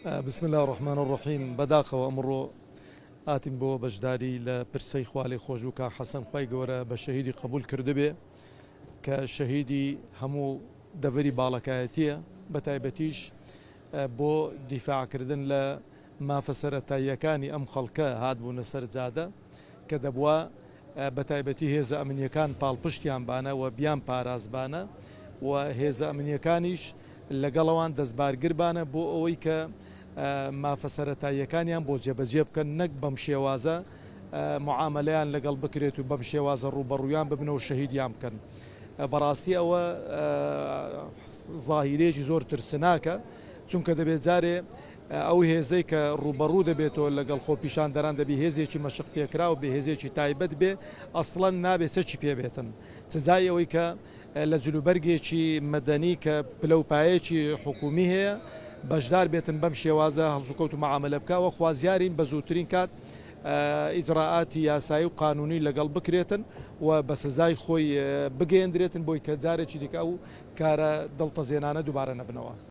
بسم الله الرحمن الرحیم بەداخەوە ئەمڕۆ ئاتیم بۆ بەشداری لە پرسەی خوا لێ خۆشبوو حەسەن خوای گەورە بە شەهیدی قبول کردبێ کە شەهیدی هەموو دەڤەری باڵەکایەتیە بە تایبەتیش بۆ دیفاعکردن لە مافە سەرەتاییەکانی ئەم خەڵکە هاتبوونە سەر جادە کە دەبووە بە تایبەتی هێزە ئەمنیەکان پاڵپشتیان بانە و بیان پارازبانە و هێزە ئەمنیەکانیش لەگەڵەوان دەستبارگربانە بۆ ئەوەی کە مافە سەرەتاییەکانیان بۆ جێبەجێ بکەن نەک بەم شێوازە معاملەیان لەگەڵ بکرێت و بەم شێوازە ڕوبەڕوویان ببنەوە شەهیدیان بکەن. بەڕاستی ئەوە زاهیرێکی زۆر ترسناکە چونکە دەبێت جارێ ئەو هێزەی کە ڕوبەڕوو دەبێتەوە لەگەڵ خۆپیشاندەران دەبی هێزێکی مەشق پێکرا و بێ هێزێکی تایبەت بێ ئەسڵەن نابێت سەرچی پێبێتن سزای ئەوەی کە لە جلوبەرگێکی مەدەنی کە پلەپایەکی حکومی هەیە بەشدار بێتن بەم شێوازە هەڵسوکەوت و معاملە بکەوە خوازیارین بە زووترین کات ئیجراعاتی یاسایی و قانونی لەگەڵ بکرێتن و بە سزای خۆی بگەێندرێتن بۆی کە جارێکی دیکە ئەو کارە دڵتەزێنانە دووبارە نەبنەوە.